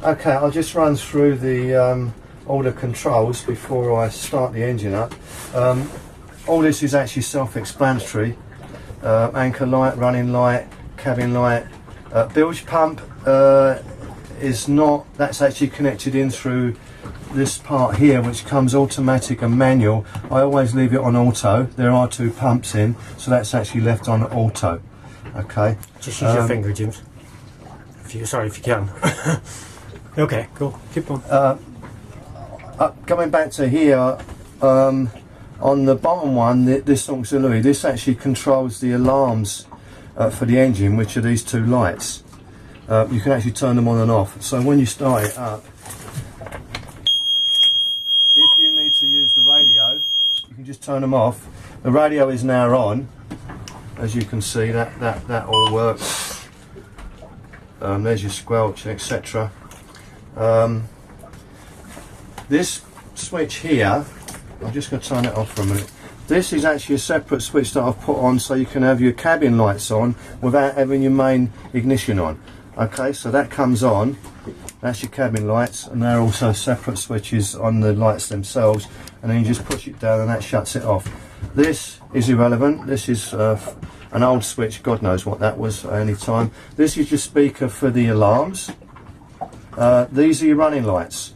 Okay, I'll just run through the all the controls before I start the engine up. All this is actually self-explanatory. Anchor light, running light, cabin light. Bilge pump is not, that's actually connected in through this part here, which comes automatic and manual. I always leave it on auto. There are two pumps in, so that's actually left on auto. Okay. Just use your finger, James. Sorry, if you can. Okay, cool. Keep going. Going back to here, on the bottom one, this auxiliary, this actually controls the alarms for the engine, which are these two lights. You can actually turn them on and off. So when you start it up, if you need to use the radio, you can just turn them off. The radio is now on. As you can see, that all works. There's your squelch, etc. This switch here, I'm just going to turn it off for a minute. This is actually a separate switch that I've put on so you can have your cabin lights on without having your main ignition on. Okay, so that comes on, that's your cabin lights, and they're also separate switches on the lights themselves, and then you just push it down and that shuts it off. This is irrelevant. This is an old switch, God knows what that was at any time. This is your speaker for the alarms. These are your running lights.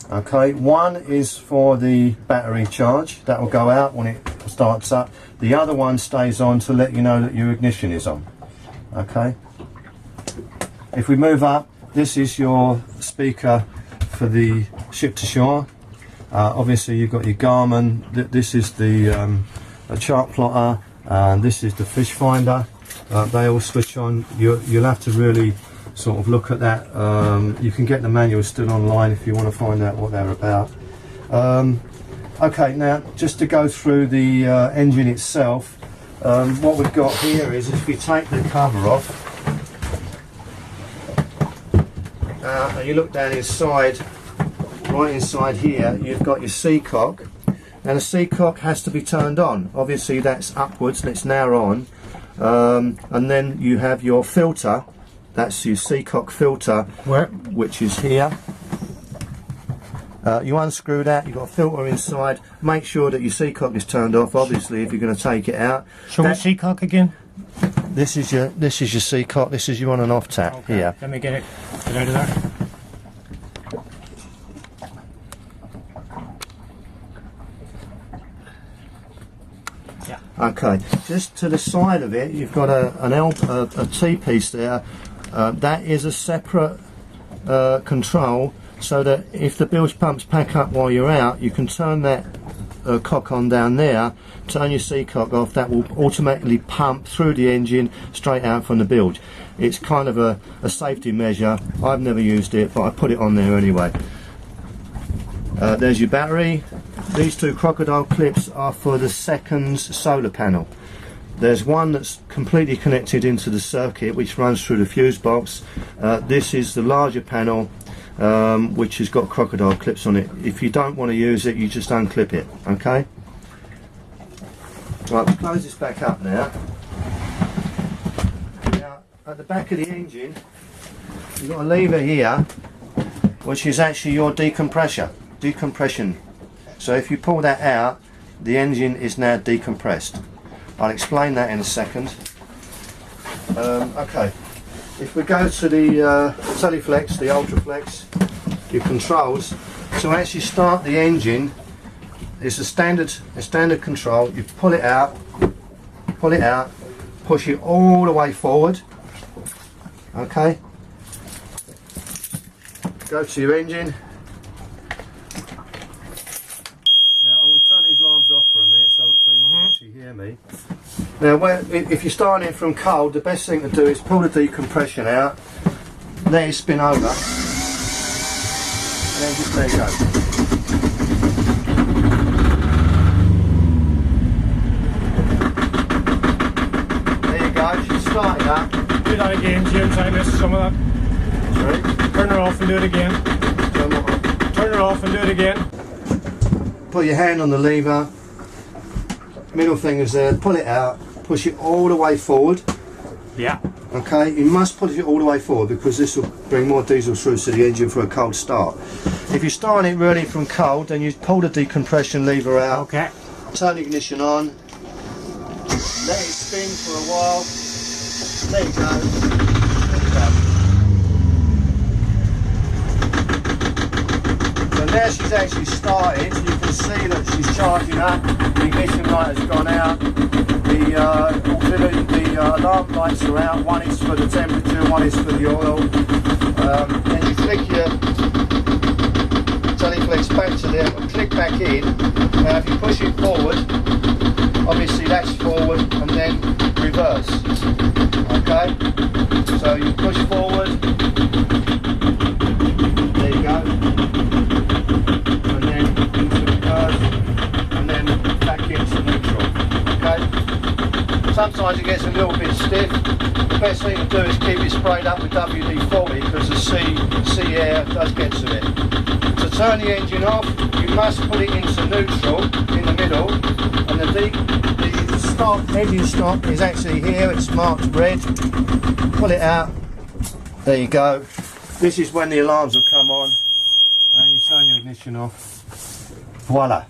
Okay, one is for the battery charge, that will go out when it starts up. The other one stays on to let you know that your ignition is on. Okay, if we move up, this is your speaker for the ship to shore. Obviously you've got your Garmin, this is the chart plotter, and this is the fish finder. They all switch on. You'll have to really sort of look at that. You can get the manual still online if you want to find out what they're about. Okay, now just to go through the engine itself, what we've got here is if we take the cover off and you look down inside, right inside here, you've got your seacock. Now the seacock has to be turned on. Obviously that's upwards and it's now on. And then you have your filter. That's your seacock filter, which is here. You unscrew that, you've got a filter inside. Make sure that your seacock is turned off, obviously, if you're going to take it out. Show me seacock again. This is your seacock, this is your on and off tap. Okay. Here. Let me get it out of there. Okay, just to the side of it, you've got a T-piece there. That is a separate control, so that if the bilge pumps pack up while you're out, you can turn that cock on down there, turn your seacock off. That will automatically pump through the engine straight out from the bilge. It's kind of a safety measure. I've never used it, but I put it on there anyway. There's your battery. These two crocodile clips are for the seconds solar panel. There's one that's completely connected into the circuit, which runs through the fuse box. This is the larger panel, which has got crocodile clips on it. If you don't want to use it, you just unclip it. Okay. Right, we'll close this back up now. Now, at the back of the engine, you've got a lever here, which is actually your decompression. So if you pull that out, the engine is now decompressed. I'll explain that in a second. Okay, if we go to the Teleflex, the Ultraflex, your controls, to actually start the engine, it's a standard control. You pull it out, push it all the way forward. Okay, go to your engine. Turn these alarms off for a minute so you can actually hear me. Now if you're starting it from cold, the best thing to do is pull the decompression out, let it spin over, and then just let it go. There you go, she's starting up. Do that again, James, I missed some of that. Sorry? Turn her off and do it again. Turn her off and do it again. Put your hand on the lever, middle finger's there, pull it out, push it all the way forward. Yeah. Okay, you must push it all the way forward because this will bring more diesel through to the engine for a cold start. If you're starting it really from cold, then you pull the decompression lever out. Okay. Turn the ignition on. Let it spin for a while. Let it go. So now she's actually started. You can see that she's charging up. The ignition light has gone out. The alarm lights are out. One is for the temperature, one is for the oil. Then you flick your teleflex back to there and click back in. Now if you push it forward, obviously that's forward and then reverse. Okay? So you push forward. There you go. And then into reverse. And then back into neutral. Okay? Sometimes it gets a little bit stiff. The best thing to do is keep it sprayed up with WD-40 because the sea air does get to it. To turn the engine off, you must put it into neutral in the middle, and the engine stop is actually here. It's marked red. Pull it out. There you go. This is when the alarms will come on, and you turn your ignition off. Voila.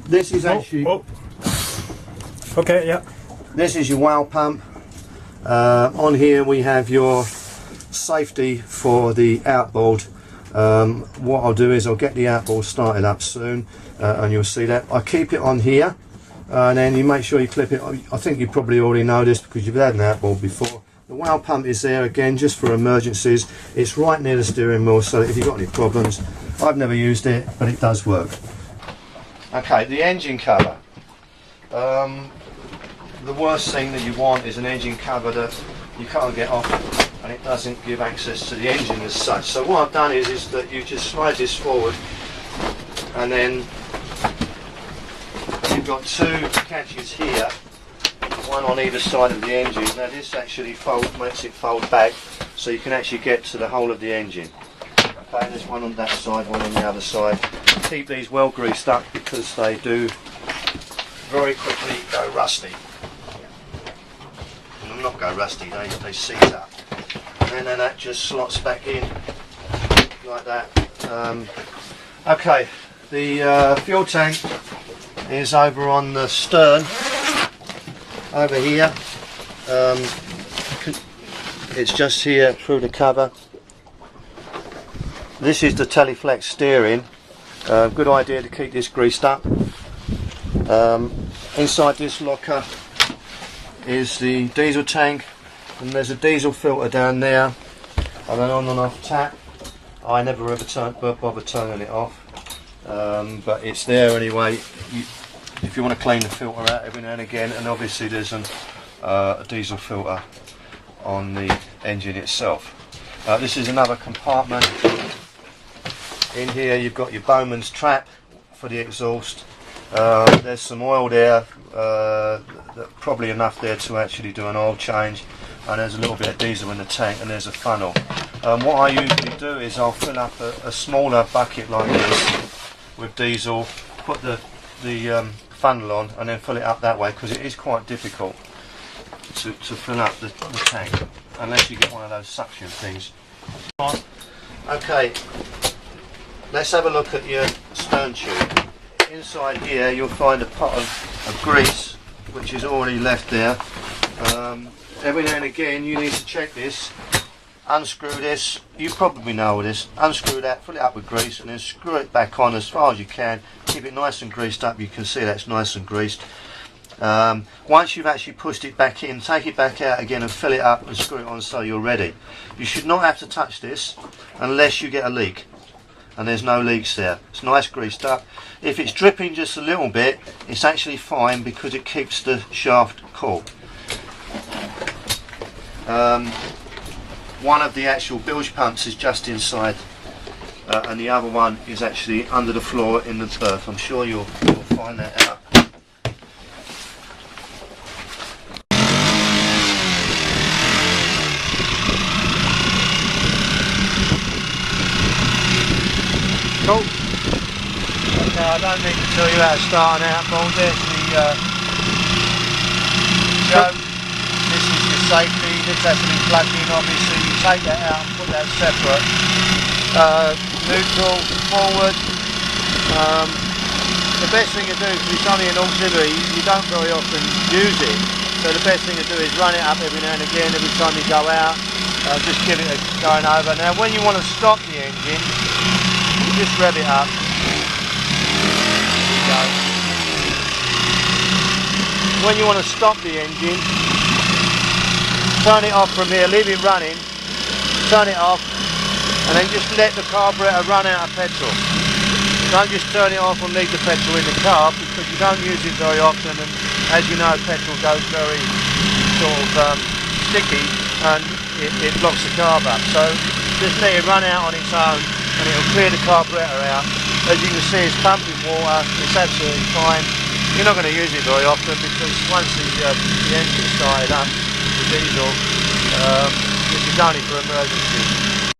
This is actually. Okay, yeah. This is your wow pump. On here we have your safety for the outboard. What I'll do is I'll get the outboard started up soon, and you'll see that. I keep it on here, and then you make sure you clip it. I think you probably already know this because you've had an outboard before. The wow pump is there again just for emergencies. It's right near the steering wheel, so if you've got any problems, I've never used it, but it does work. Okay, the engine cover. The worst thing that you want is an engine cover that you can't get off and it doesn't give access to the engine as such. So what I've done is that you just slide this forward and then you've got two catches here, one on either side of the engine. Now this actually makes it fold back so you can actually get to the whole of the engine. Okay, there's one on that side, one on the other side. Keep these well greased up because they do very quickly go rusty. Not go rusty, they seize up. And then that just slots back in like that. Okay, the fuel tank is over on the stern, over here. It's just here through the cover. This is the teleflex steering. Good idea to keep this greased up. Inside this locker is the diesel tank, and there's a diesel filter down there and an on and off tap. I never ever bother turning it off, but it's there anyway. If you want to clean the filter out every now and again, and obviously there's a diesel filter on the engine itself. This is another compartment. In here you've got your Bowman's trap for the exhaust. There's some oil there, probably enough there to actually do an oil change, and there's a little bit of diesel in the tank, and there's a funnel. What I usually do is I'll fill up a smaller bucket like this with diesel, put the funnel on, and then fill it up that way because it is quite difficult to fill up the tank unless you get one of those suction things. Okay, let's have a look at your stern tube. Inside here you'll find a pot of grease which is already left there. Every now and again you need to check this, unscrew this, you probably know this, unscrew that, fill it up with grease and then screw it back on as far as you can, keep it nice and greased up. You can see that's nice and greased. Once you've actually pushed it back in, take it back out again and fill it up and screw it on so you're ready. You should not have to touch this unless you get a leak. And there's no leaks there. It's nice greased up. If it's dripping just a little bit, it's actually fine because it keeps the shaft cool. One of the actual bilge pumps is just inside, and the other one is actually under the floor in the berth. I'm sure you'll find that out. Cool. Okay, I don't need to tell you how to start an outboard. There's the show. This is your safety. This has to be plugged in, obviously. You take that out and put that separate. Neutral, forward. The best thing to do, because it's only an auxiliary, you don't very often use it. So the best thing to do is run it up every now and again, every time you go out. Just give it a going over. Now when you want to stop the engine, you just rev it up. There you go. When you want to stop the engine, turn it off from here, leave it running, turn it off, and then just let the carburetor run out of petrol. Don't just turn it off and leave the petrol in the car, because you don't use it very often, and as you know, petrol goes very sort of sticky and it blocks the carb up. So just let it run out on its own and it'll clear the carburetor out. As you can see, it's pumping water, it's absolutely fine. You're not going to use it very often, because once the engine's started up, the diesel, this is only for emergency.